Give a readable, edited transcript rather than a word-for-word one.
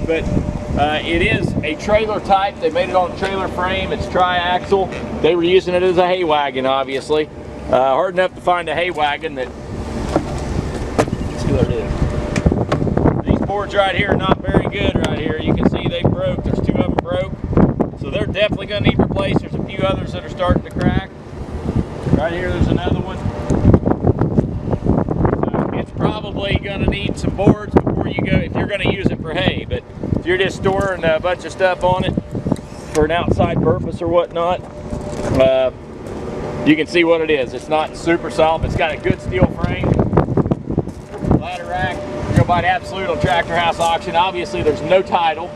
but it is a trailer type. They made it on a trailer frame. It's tri-axle. They were using it as a hay wagon, obviously. Hard enough to find a hay wagon that, let's see what it is. These boards right here are not very good right here. You can see they broke. There's 2 of them broke. So they're definitely going to need replaced. There's a few others that are starting to crack. Right here, there's another one. So it's probably going to need some boards before you go, if you're going to use it for hay. But if you're just storing a bunch of stuff on it for an outside purpose or whatnot, you can see what it is. It's not super soft. It's got a good steel frame. Ladder rack. You're going to buy an Absolute on Tractor House auction. Obviously, there's no title.